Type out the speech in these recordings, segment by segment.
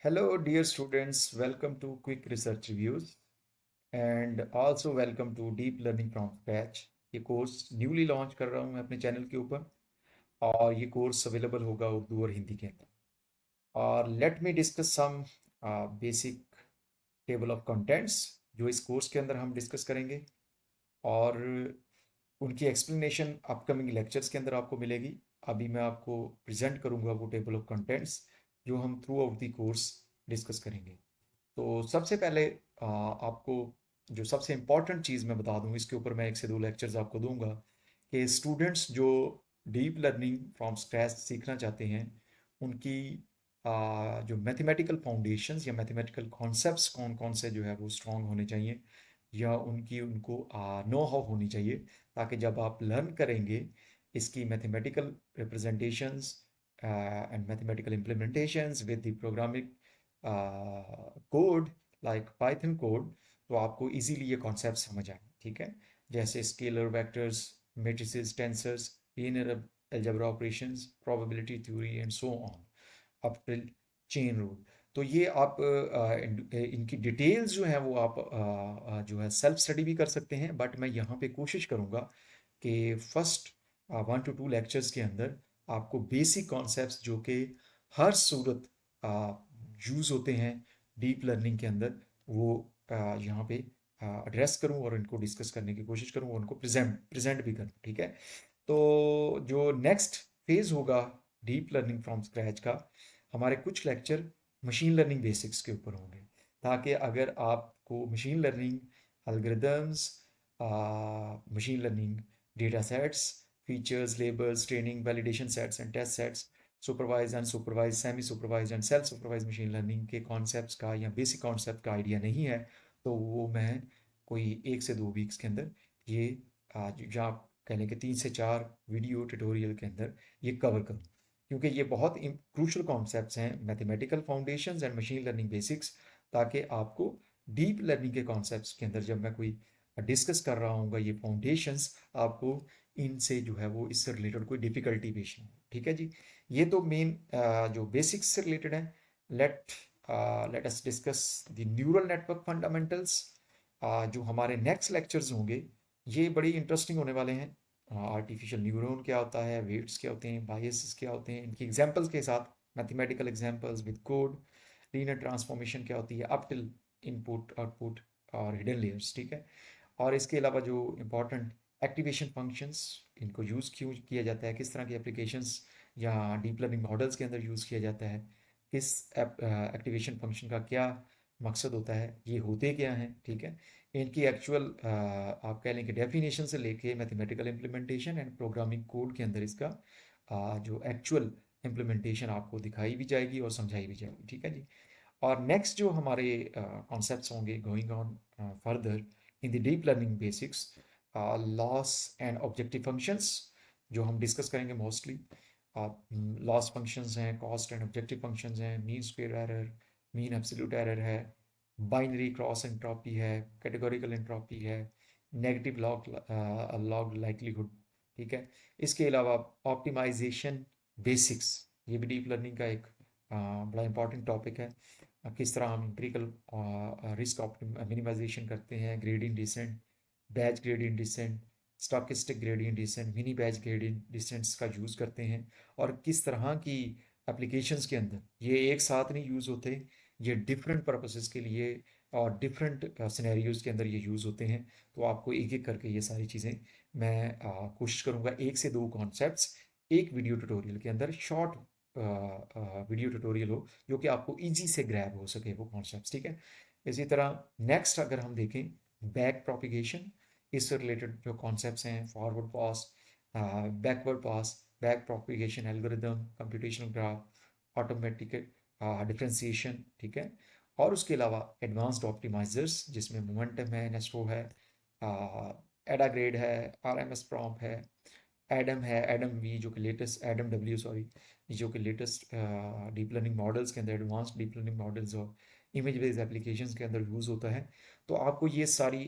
Hello, dear students. Welcome to Quick Research Reviews and also welcome to Deep Learning from Scratch. ये course newly launch कर रहा हूँ मैं अपने channel के ऊपर और ये कोर्स अवेलेबल होगा उर्दू और हिंदी के अंदर। और let me discuss some basic table of contents जो इस कोर्स के अंदर हम डिस्कस करेंगे और उनकी एक्सप्लेनेशन अपकमिंग लेक्चर्स के अंदर आपको मिलेगी। अभी मैं आपको प्रेजेंट करूँगा वो टेबल ऑफ कंटेंट्स जो हम through out the course discuss करेंगे। तो सबसे पहले आपको जो सबसे इम्पॉर्टेंट चीज़ मैं बता दूँ, इसके ऊपर मैं 1 से 2 लेक्चर्स आपको दूंगा कि स्टूडेंट्स जो डीप लर्निंग फ्रॉम स्क्रैच सीखना चाहते हैं उनकी जो मैथमेटिकल फाउंडेशंस या मैथमेटिकल कॉन्सेप्ट्स कौन कौन से जो है वो स्ट्रॉन्ग होने चाहिए या उनकी उनको नो हाउ होनी चाहिए, ताकि जब आप लर्न करेंगे इसकी mathematical representations and mathematical implementations with the programming code like Python code, तो आपको इजीली ये कॉन्सेप्ट समझ आए। ठीक है, जैसे scalar vectors, matrices, tensors, linear algebra operations, probability theory and so on up till chain rule. तो ये आप इनकी डिटेल्स जो हैं वो आप जो है सेल्फ स्टडी भी कर सकते हैं, बट मैं यहाँ पे कोशिश करूँगा कि फर्स्ट 1 to 2 लेक्चर्स के अंदर आपको बेसिक कॉन्सेप्ट्स जो कि हर सूरत यूज़ होते हैं डीप लर्निंग के अंदर, वो यहाँ पे एड्रेस करूँ और इनको डिस्कस करने की कोशिश करूँ और उनको प्रेजेंट भी करूँ। ठीक है, तो जो नेक्स्ट फेज़ होगा डीप लर्निंग फ्रॉम स्क्रैच का, हमारे कुछ लेक्चर मशीन लर्निंग बेसिक्स के ऊपर होंगे, ताकि अगर आपको machine learning algorithms, machine learning data sets, features, labels, training, validation sets and test sets, supervise, unsupervise, semi supervise and self supervise machine learning के कॉन्सेप्ट्स का या बेसिक कॉन्सेप्ट का आइडिया नहीं है, तो वो मैं कोई 1 से 2 वीक्स के अंदर ये जो आप कह लें कि 3 से 4 वीडियो ट्यूटोरियल के अंदर ये कवर करूँ, क्योंकि ये बहुत क्रूशल कॉन्सेप्ट्स हैं, mathematical foundations and machine learning basics, ताकि आपको डीप लर्निंग के कॉन्सेप्ट्स के अंदर जब मैं कोई डिस्कस कर रहा हूँ ये फाउंडेशंस, आपको इनसे जो है वो इससे रिलेटेड कोई डिफ़िकल्टी पेश नहीं। ठीक है जी, ये तो मेन जो बेसिक्स से रिलेटेड है। Let let us discuss the neural network fundamentals. जो हमारे नेक्स्ट लेक्चर्स होंगे ये बड़ी इंटरेस्टिंग होने वाले हैं। आर्टिफिशियल न्यूरॉन क्या होता है, वेट्स क्या होते हैं, बायसेस क्या होते हैं, इनकी एग्जांपल्स के साथ mathematical examples with code, linear transformation क्या होती है अप टिल इनपुट आउटपुट और हिडन लेयर्स। ठीक है, और इसके अलावा जो इम्पोर्टेंट एक्टिवेशन फंक्शंस, इनको यूज़ क्यों किया जाता है, किस तरह की एप्लीकेशंस या डीप लर्निंग मॉडल्स के अंदर यूज़ किया जाता है, किस एक्टिवेशन फंक्शन का क्या मकसद होता है, ये होते क्या हैं। ठीक है, इनकी एक्चुअल आप कह लें कि डेफिनेशन से लेके mathematical implementation and programming code के अंदर इसका जो एक्चुअल इम्प्लीमेंटेशन आपको दिखाई भी जाएगी और समझाई भी जाएगी। ठीक है जी, और नेक्स्ट जो हमारे कॉन्सेप्ट्स होंगे going on further in the deep learning basics, loss and objective functions जो हम डिस्कस करेंगे मोस्टली। लॉस फंक्शंस हैं, कॉस्ट एंड ऑब्जेक्टिव फंक्शंस हैं, mean square error, mean absolute error है, बाइनरी क्रॉस एंट्रोपी है, कैटेगोरिकल एंट्रोपी है, negative log log likelihood. ठीक है, इसके अलावा ऑप्टिमाइजेशन बेसिक्स, ये भी डीप लर्निंग का एक बड़ा इंपॉर्टेंट टॉपिक है। किस तरह हम एम्पिरिकल रिस्क मिनिमाइजेशन करते हैं, gradient descent, batch gradient descent, stochastic gradient descent, mini batch gradient descents का यूज़ करते हैं, और किस तरह की एप्लीकेशंस के अंदर ये एक साथ नहीं यूज़ होते, ये डिफरेंट पर्पसेस के लिए और डिफरेंट सिनेरियोज़ के अंदर ये यूज़ होते हैं। तो आपको एक एक करके ये सारी चीज़ें मैं कोशिश करूँगा 1 से 2 कॉन्सेप्ट्स एक वीडियो ट्यूटोरियल के अंदर, शॉर्ट वीडियो ट्यूटोरियल हो जो कि आपको ईजी से ग्रैब हो सके वो कॉन्सेप्ट्स। ठीक है, इसी तरह नेक्स्ट अगर हम देखें बैक प्रोपिगेशन, इससे रिलेटेड जो कॉन्सेप्ट्स हैं, forward pass, backward pass, back propagation algorithm, computational graph, automatic differentiation. ठीक है, और उसके अलावा एडवांस्ड ऑप्टिमाइजर्स जिसमें मोमेंटम है, नेस्ट्रो है, एडाग्रेड है, आरएमएस प्रॉम्प्ट है, एडम है, एडम वी जो कि लेटेस्ट, एडम डब्ल्यू सॉरी, जो कि लेटेस्ट डीप लर्निंग मॉडल्स के अंदर, एडवांस्ड डीप लर्निंग मॉडल्स और इमेज बेस्ड एप्लीकेशंस के अंदर यूज़ होता है। तो आपको ये सारी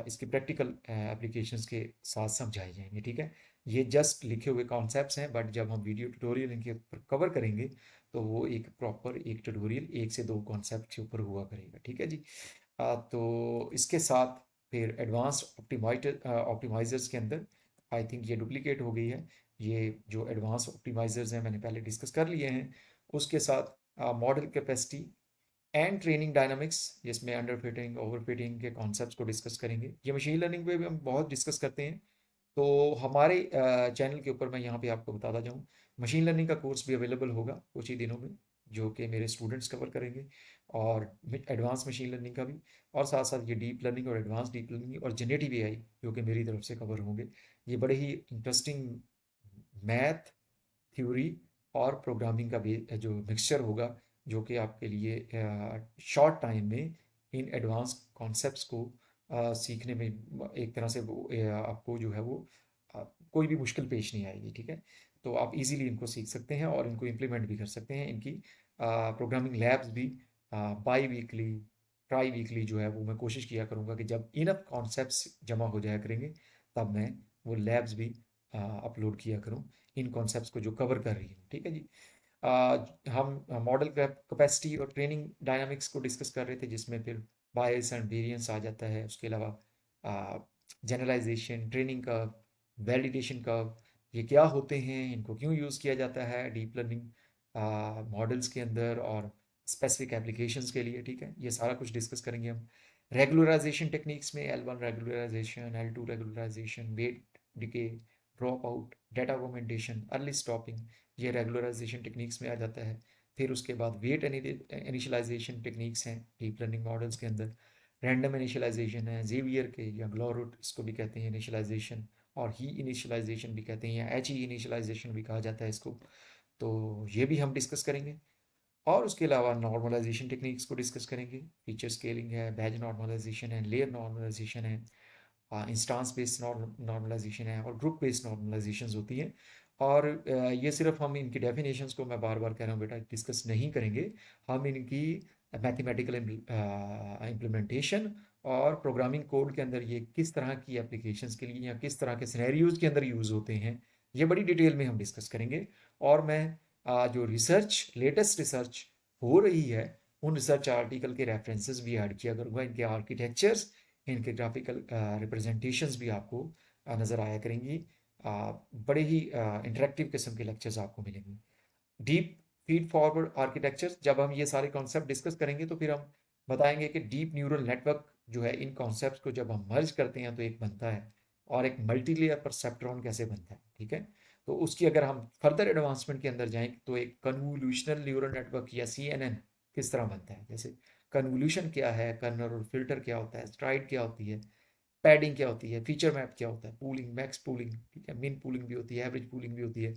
इसकी प्रैक्टिकल एप्लीकेशंस के साथ समझाई जाएंगी। ठीक है, ये जस्ट लिखे हुए कॉन्सेप्ट्स हैं, बट जब हम वीडियो ट्यूटोरियल इनके ऊपर कवर करेंगे तो वो एक प्रॉपर एक ट्यूटोरियल 1 से 2 कॉन्सेप्ट के ऊपर हुआ करेगा, ठीक है जी। तो इसके साथ फिर एडवांस ऑप्टिमाइजर्स के अंदर आई थिंक ये डुप्लीकेट हो गई है। ये जो एडवांस ऑप्टिमाइजर्स हैं मैंने पहले डिस्कस कर लिए हैं। उसके साथ model capacity and training dynamics, जिसमें अंडर फिटिंग ओवर फिटिंग के कॉन्सेप्ट्स को डिस्कस करेंगे। ये मशीन लर्निंग पे भी हम बहुत डिस्कस करते हैं। तो हमारे चैनल के ऊपर मैं यहाँ पे आपको बताता जाऊँ, मशीन लर्निंग का कोर्स भी अवेलेबल होगा कुछ ही दिनों में, जो कि मेरे स्टूडेंट्स कवर करेंगे, और एडवांस मशीन लर्निंग का भी, और साथ साथ ये डीप लर्निंग और एडवांस डीप लर्निंग और जेनेटिव एआई जो कि मेरी तरफ से कवर होंगे। ये बड़े ही इंटरेस्टिंग मैथ, थ्योरी और प्रोग्रामिंग का भी जो मिक्सचर होगा, जो कि आपके लिए शॉर्ट टाइम में इन एडवांस कॉन्सेप्ट्स को सीखने में एक तरह से आपको जो है वो कोई भी मुश्किल पेश नहीं आएगी, ठीक है। तो आप इजीली इनको सीख सकते हैं और इनको इम्प्लीमेंट भी कर सकते हैं। इनकी प्रोग्रामिंग लैब्स भी बाई वीकली, ट्राई वीकली जो है वो मैं कोशिश किया करूँगा कि जब इनफ कॉन्सेप्ट्स जमा हो जाया करेंगे तब मैं वो लैब्स भी अपलोड किया करूँ इन कॉन्सेप्ट्स को जो कवर कर रही हूँ, ठीक है जी। हम मॉडल कैपेसिटी और ट्रेनिंग डायनामिक्स को डिस्कस कर रहे थे, जिसमें फिर बायस एंड वेरिएंस आ जाता है। उसके अलावा generalisation, training curve, validation curve, ये क्या होते हैं, इनको क्यों यूज़ किया जाता है डीप लर्निंग मॉडल्स के अंदर और स्पेसिफिक एप्लीकेशंस के लिए, ठीक है। ये सारा कुछ डिस्कस करेंगे हम। रेगुलराइजेशन टेक्निक्स में L1 regularization, L2 regularization, weight decay, drop out, data augmentation, early stopping, ये रेगुलराइजेशन टेक्निक्स में आ जाता है। फिर उसके बाद वेट इनिशियलाइजेशन टेक्निक्स हैं डीप लर्निंग मॉडल्स के अंदर। रैंडम इनिशियलाइजेशन है, जेवियर के या ग्लोरूट इसको भी कहते हैं इनिशियलाइजेशन, और ही इनिशियलाइजेशन भी कहते हैं, या एच ई इनिशियलाइजेशन भी कहा जाता है इसको। तो ये भी हम डिस्कस करेंगे। और उसके अलावा नॉर्मलाइजेशन टेक्निक्स को डिस्कस करेंगे। फीचर स्केलिंग है, बैच नॉर्मलाइजेशन है, लेयर नॉर्मलाइजेशन है, इंस्टांस बेस्ड नॉर्मलाइजेशन है, और ग्रुप बेस्ड नॉर्मलाइजेशंस होती हैं। और ये सिर्फ हम इनकी डेफिनेशंस को मैं बार बार कह रहा हूँ बेटा डिस्कस नहीं करेंगे। हम इनकी मैथमेटिकल इम्प्लीमेंटेशन और प्रोग्रामिंग कोड के अंदर ये किस तरह की एप्लीकेशंस के लिए या किस तरह के सिनेरियोज के अंदर यूज़ होते हैं, ये बड़ी डिटेल में हम डिस्कस करेंगे। और मैं जो रिसर्च, लेटेस्ट रिसर्च हो रही है, उन रिसर्च आर्टिकल के रेफरेंसेस भी ऐड किया करूँगा। इनके आर्किटेक्चर्स, इनके ग्राफिकल रिप्रेजेंटेशंस भी आपको नज़र आया करेंगी। बड़े ही इंटरेक्टिव किस्म के लेक्चर्स आपको मिलेंगे। डीप फीड फॉरवर्ड आर्किटेक्चर, जब हम ये सारे कॉन्सेप्ट डिस्कस करेंगे तो फिर हम बताएंगे कि डीप न्यूरल नेटवर्क जो है, इन कॉन्सेप्ट को जब हम मर्ज करते हैं तो एक बनता है, और एक मल्टीलेयर परसेप्ट्रॉन कैसे बनता है, ठीक है। तो उसकी अगर हम फर्दर एडवांसमेंट के अंदर जाएं तो एक कन्वोल्यूशनल न्यूरल नेटवर्क या CNN किस तरह बनता है, जैसे कन्वोल्यूशन क्या है, कर्नल और फिल्टर क्या होता है, स्ट्राइड क्या होती है, पैडिंग क्या होती है, फीचर मैप क्या होता है, पूलिंग, मैक्स पूलिंग, ठीक है, मिन पूलिंग भी होती है, एवरेज पूलिंग भी होती है,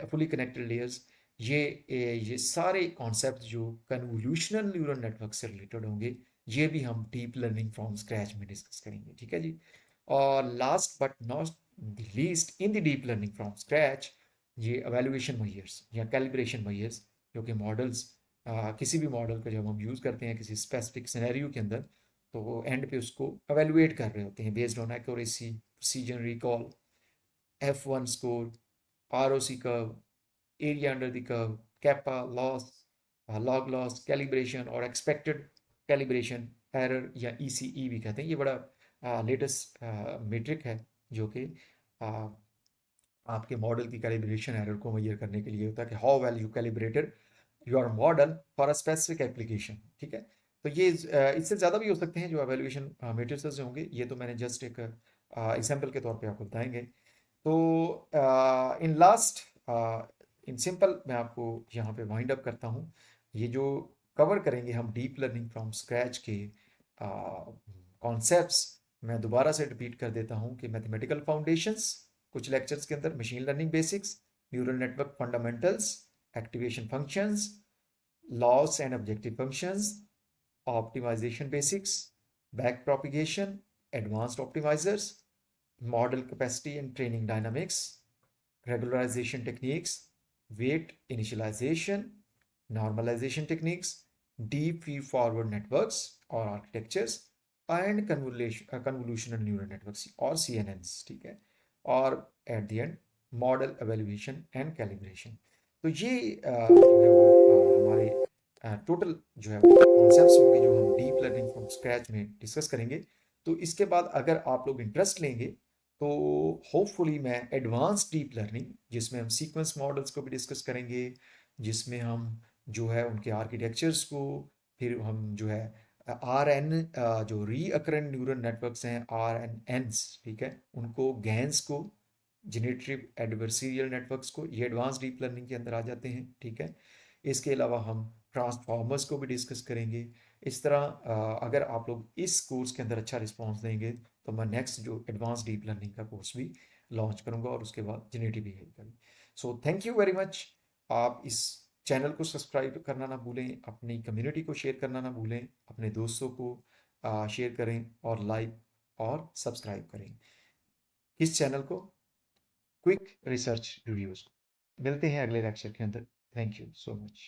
फुली कनेक्टेड लेयर्स। ये सारे कॉन्सेप्ट जो कन्वोल्यूशनल न्यूरल नेटवर्क से रिलेटेड होंगे, ये भी हम डीप लर्निंग फ्रॉम स्क्रैच में डिस्कस करेंगे, ठीक है जी। और last but not the least in the deep learning from scratch, ये एवेल्युएशन मेजर्स या कैलिब्रेशन मेजर्स, जो कि मॉडल्स, किसी भी मॉडल को जब हम यूज़ करते हैं किसी स्पेसिफिक सिनेरियो के अंदर, तो वो एंड पे उसको एवेलुएट कर रहे होते हैं based on accuracy, precision, recall, F1 score, ROC curve, area under the curve, kappa loss, log loss, calibration और एक्सपेक्टेड कैलिब्रेशन एरर या ECE भी कहते हैं। ये बड़ा लेटेस्ट मेट्रिक है जो कि आपके मॉडल की कैलिब्रेशन एरर को मेजर करने के लिए होता है कि how well you calibrated your model for a specific application, ठीक है। तो ये इससे ज़्यादा भी हो सकते हैं जो एवेल्यूएशन मेट्रिसेस होंगे। ये तो मैंने जस्ट एक एग्जाम्पल के तौर पे आपको बताएंगे। तो इन लास्ट, इन सिंपल, मैं आपको यहाँ पे वाइंड अप करता हूँ। ये जो कवर करेंगे हम डीप लर्निंग फ्रॉम स्क्रैच के कॉन्सेप्ट्स, मैं दोबारा से रिपीट कर देता हूँ कि मैथमेटिकल फाउंडेशंस कुछ लेक्चर्स के अंदर, machine learning basics, neural network fundamentals, activation functions, loss and objective functions, optimisation basics, back propagation, advanced optimisers, model capacity and training dynamics, regularization techniques, weight initialization, normalization techniques, deep feed-forward networks or architectures, and convolutional neural networks और CNNs, ठीक है। और at the end model evaluation and calibration. तो ये जो है वो हमारे टोटल जो है कॉन्सेप्ट्स होंगे जो हम डीप लर्निंग फ्रॉम स्क्रैच में डिस्कस करेंगे। तो इसके बाद अगर आप लोग इंटरेस्ट लेंगे तो होपफुली मैं एडवांस डीप लर्निंग जिसमें हम सीक्वेंस मॉडल्स को भी डिस्कस करेंगे, जिसमें हम जो है उनके आर्किटेक्चर्स को, फिर हम जो है आर एन जो रीअकरेंट न्यूरल नेटवर्क्स हैं आर एन एन्स, ठीक है, उनको गैंस को, जेनेरेटिव एडवर्सरियल नेटवर्क्स को, ये एडवांस डीप लर्निंग के अंदर आ जाते हैं, ठीक है। इसके अलावा हम ट्रांसफॉर्मर्स को भी डिस्कस करेंगे। इस तरह अगर आप लोग इस कोर्स के अंदर अच्छा रिस्पॉन्स देंगे तो मैं नेक्स्ट जो एडवांस डीप लर्निंग का कोर्स भी लॉन्च करूंगा और उसके बाद जेनेरेटिव बिहेवियर का भी। So thank you very much. आप इस चैनल को सब्सक्राइब करना ना भूलें, अपनी कम्युनिटी को शेयर करना ना भूलें, अपने दोस्तों को शेयर करें और लाइक और सब्सक्राइब करें इस चैनल को, क्विक रिसर्च रिव्यूज। मिलते हैं अगले लेक्चर के अंदर। Thank you so much.